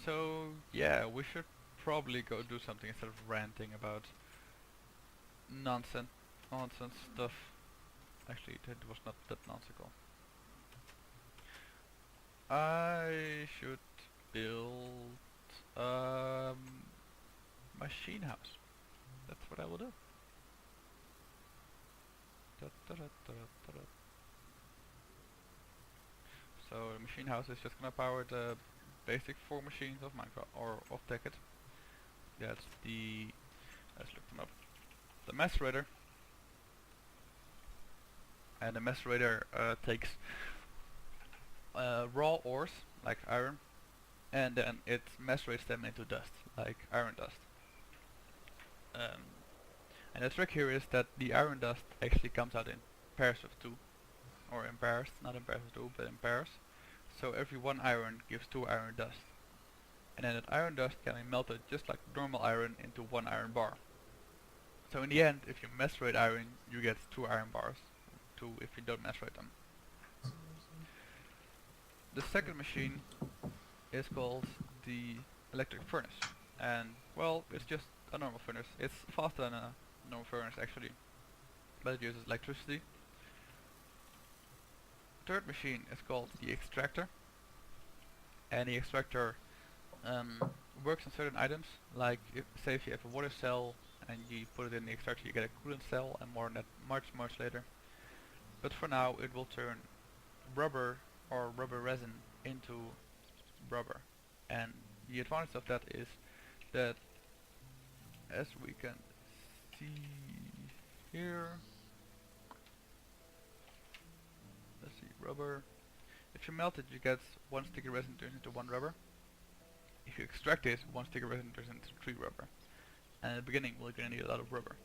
So yeah, we should probably go do something instead of ranting about nonsense stuff. Actually, that was not that nonsensical. I should build machine house. That's what I will do. Da, da, da, da, da, da. So the machine house is just gonna power the basic 4 machines of Minecraft or of Tekkit. That's the, let's look them up. The macerator, and the macerator takes raw ores like iron, and then it macerates them into dust like iron dust. Um, and the trick here is that the iron dust actually comes out in pairs of 2, or in pairs, not in pairs of 2, but in pairs. So every 1 iron gives 2 iron dust. And then that iron dust can be melted just like normal iron into 1 iron bar. So in the end, if you macerate iron, you get 2 iron bars. 2 if you don't macerate them. The second machine is called the electric furnace. And well, it's just a normal furnace. It's faster than a normal furnace actually, but it uses electricity. Third machine is called the extractor. And the extractor works on certain items, like say if you have a water cell and you put it in the extractor, you get a coolant cell, and more on that much later. But for now it will turn rubber or rubber resin into rubber. And the advantage of that is that, as we can see here, let's see, rubber, if you melt it you get 1 sticky resin turns into 1 rubber. If you extract it, 1 sticky resin turns into 3 rubber. And in the beginning we're gonna need a lot of rubber.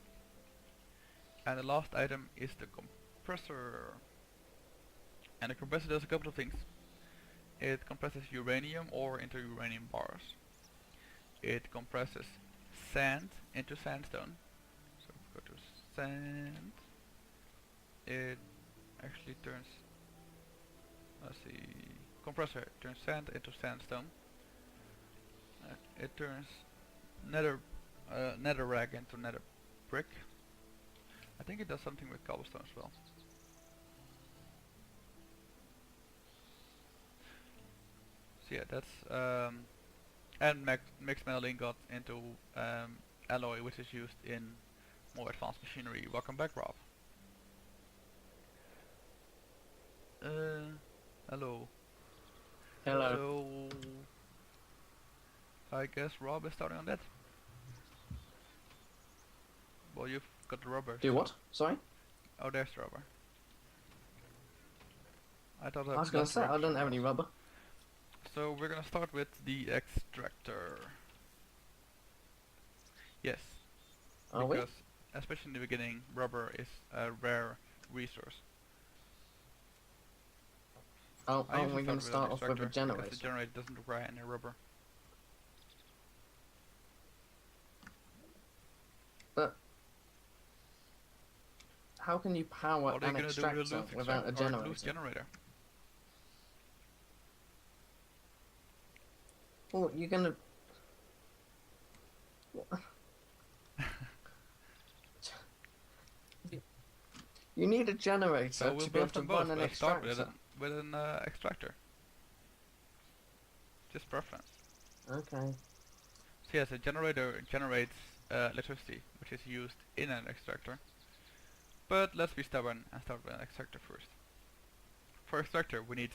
And the last item is the compressor. And the compressor does a couple of things. It compresses uranium ore into uranium bars. It compresses sand into sandstone. So if we go to sand, it actually turns, let's see, compressor turns sand into sandstone. It turns netherrack into nether brick. I think it does something with cobblestone as well. So yeah, that's and mixed metal ingot into alloy, which is used in more advanced machinery. Welcome back, Rob. Hello. Hello. So I guess Rob is starting on that. Well, you've got the rubber. Do so what? Sorry? Oh, there's the rubber. I thought I was going to say, I don't have any rubber. So we're gonna start with the extractor. Yes. Are we? Because especially in the beginning, rubber is a rare resource. Oh, I are usually we going to start off with a because generator? the generator doesn't require any rubber. But how can you power What are you an gonna do with extractor without a or loose generator? generator? Well, you're going to... You need a generator So we'll to be able build to them both, run an but start extractor. with an extractor. Just preference. Okay. So yes, a generator generates electricity, which is used in an extractor. But let's be stubborn and start with an extractor first. For extractor we need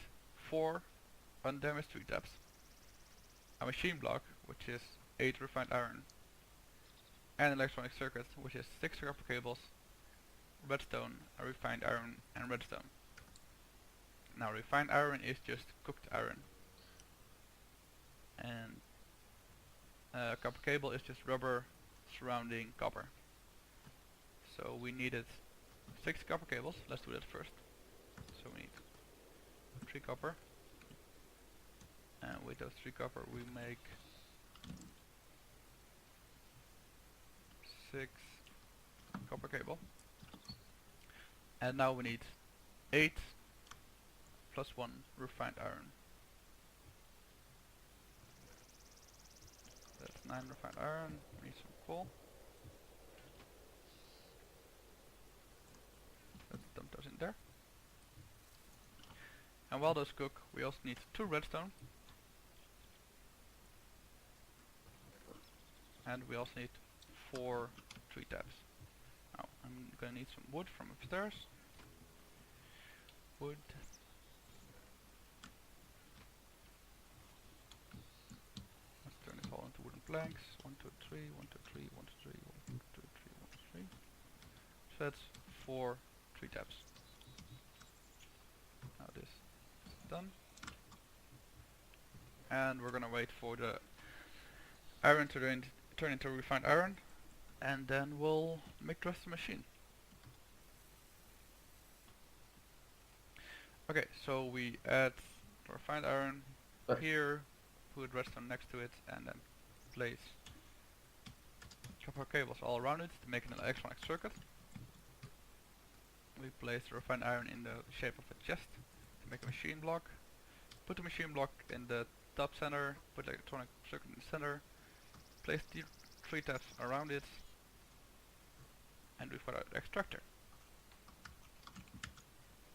4 undamaged tree taps, a machine block, which is 8 refined iron, and an electronic circuit, which is 6 copper cables, redstone, a refined iron, and redstone. Now refined iron is just cooked iron, and copper cable is just rubber surrounding copper. So we needed 6 copper cables. Let's do that first. So we need 3 copper, and with those 3 copper we make 6 copper cable. And now we need 8 plus 1 refined iron. 9 refined iron. We need some coal. Let's dump those in there. And while those cook, we also need 2 redstone. And we also need 4 tree taps. Now, I'm gonna need some wood from upstairs. Wood. Let's turn this all into wooden planks. 1, 2, 3, 1, 2, 3, 1, 2, 3, 1, 2, 3, 1, 2, 3. So that's 4 tree taps. Now this is done. And we're gonna wait for the iron to turn into refined iron. And then we'll make the rest of the machine. Okay, so we add refined iron here, put redstone next to it, and then place copper cables all around it to make an electronic circuit. We place the refined iron in the shape of a chest to make a machine block. Put the machine block in the top center, put the electronic circuit in the center, place the 3 taps around it, and we've got our extractor.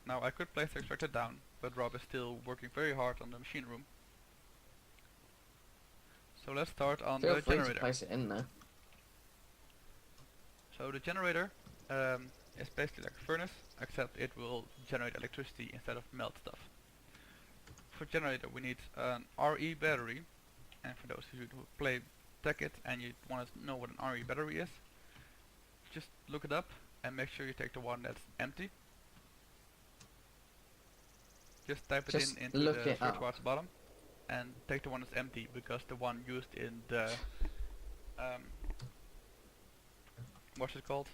Now I could place the extractor down, but Rob is still working very hard on the machine room. So let's start on Feel the free generator. to place it in there. So the generator is basically like a furnace, except it will generate electricity instead of melt stuff. For generator we need an RE battery, and for those who play Tekkit and you want to know what an RE battery is, just look it up and make sure you take the one that's empty. Just type it Just in into look the it search up. bar at the bottom and take the one that's empty, because the one used in the what's it called?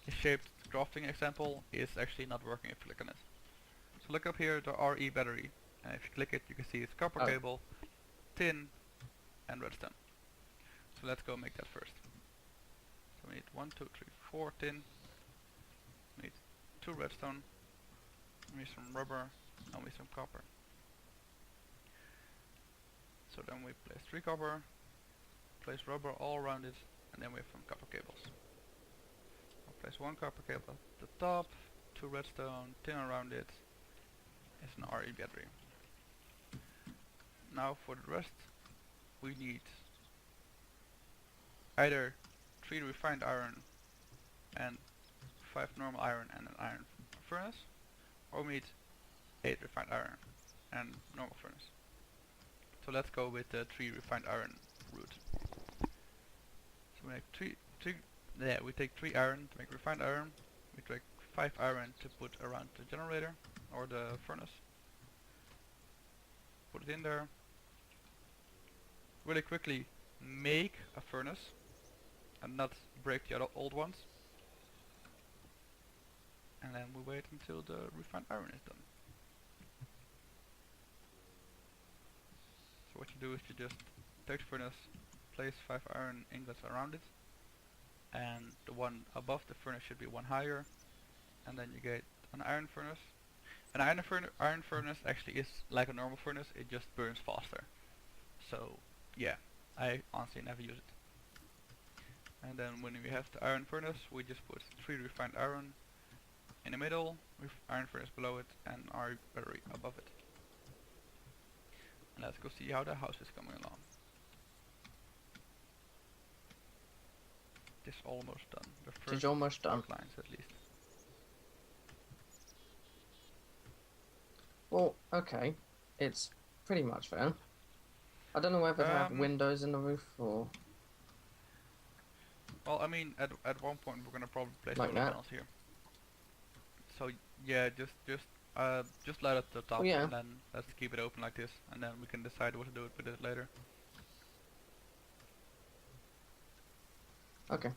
The shaped crafting example is actually not working if you click on it. So look up here the RE battery, and if you click it you can see it's copper cable, tin and redstone. So let's go make that first. So we need 1, 2, 3, 4 tin, we need 2 redstone, we need some rubber, and we need some copper. So then we place 3 copper, place rubber all around it, and then we have some copper cables. I'll place 1 copper cable at the top, 2 redstone, tin around it. It's an RE battery. Now for the rest, we need either 3 refined iron and 5 normal iron and an iron furnace, or we need 8 refined iron and normal furnace. So let's go with the 3 refined iron route. So we make we take 3 iron to make refined iron. We take 5 iron to put around the generator or the furnace. Put it in there. Really quickly make a furnace and not break the other old ones. And then we wait until the refined iron is done. So what you do is you just take the furnace, place 5 iron ingots around it, and the one above the furnace should be one higher, and then you get an iron furnace. An iron furnace actually is like a normal furnace, it just burns faster. So yeah, I honestly never use it. And then when we have the iron furnace, we just put 3 refined iron in the middle, with iron furnace below it, and our battery above it. And let's go see how the house is coming along. It is almost done. The first It's almost done. outlines at least. Well, okay. It's pretty much there. I don't know whether to have windows in the roof or... Well, I mean, at one point we're gonna probably place Like solar that? panels here. So yeah, just light up the top, yeah. and then let's keep it open like this, and then we can decide what to do with it later. Okay.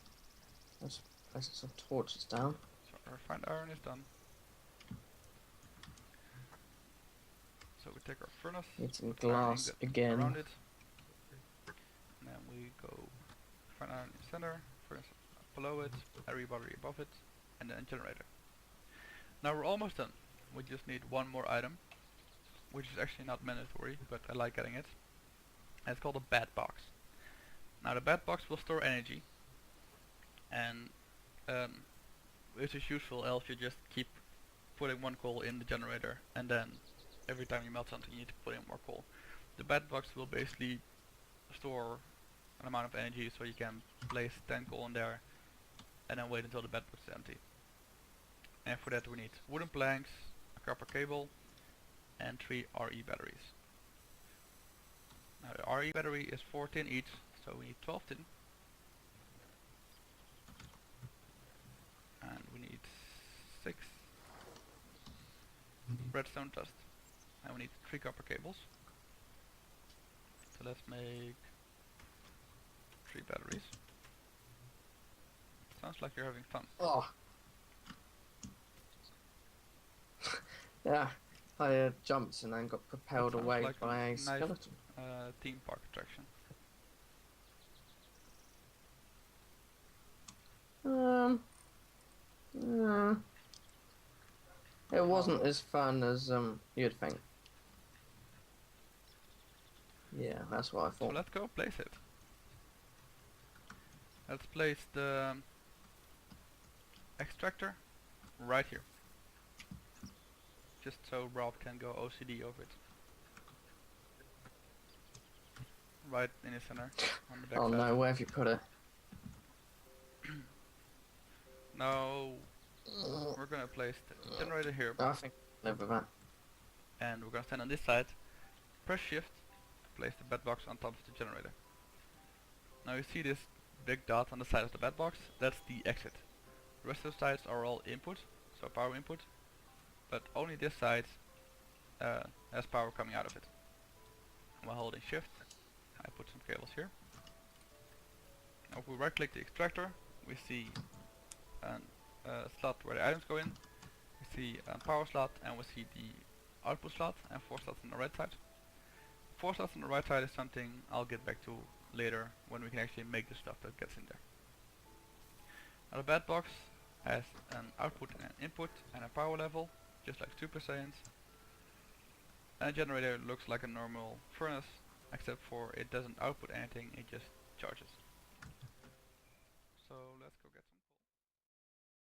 Let's place some torches down. So our refined iron is done. So we take our furnace, Need some put iron glass ingot again. around it, and then we go refined iron in the center, furnace below it, battery above it, and then generator. Now we're almost done. We just need one more item, which is actually not mandatory, but I like getting it. And it's called a bat box. Now the bed box will store energy, and which is useful, else you just keep putting one coal in the generator, and then every time you melt something you need to put in more coal. The bed box will basically store an amount of energy, so you can place 10 coal in there and then wait until the bed box is empty. And for that we need wooden planks, a copper cable, and 3 RE batteries. Now the RE battery is 4 tin each, so we need 12 tin. And we need 6 redstone dust. And we need 3 copper cables. So let's make 3 batteries. Sounds like you're having fun. Oh. Yeah, I jumped and then got propelled away like by a nice, skeleton. theme park attraction. It wasn't as fun as you'd think. Yeah, that's what I So thought. let's go place it. Let's place the extractor right here. Just so Rob can go OCD over it. Right in the center, on the back Oh side. no, where have you put it? Now we're gonna place the generator here, I think I live with that. and we're gonna stand on this side, press shift, place the bed box on top of the generator. Now you see this big dot on the side of the bed box, that's the exit. The rest of the sides are all input, so power input, but only this side has power coming out of it. And while holding shift, I put some cables here. Now if we right click the extractor, we see a slot where the items go in, we see a power slot, and we see the output slot, and 4 slots on the right side. 4 slots on the right side is something I'll get back to later when we can actually make the stuff that gets in there. Now the bed box has an output and an input and a power level, just like Super Saiyans. And a generator looks like a normal furnace, except for it doesn't output anything, it just charges.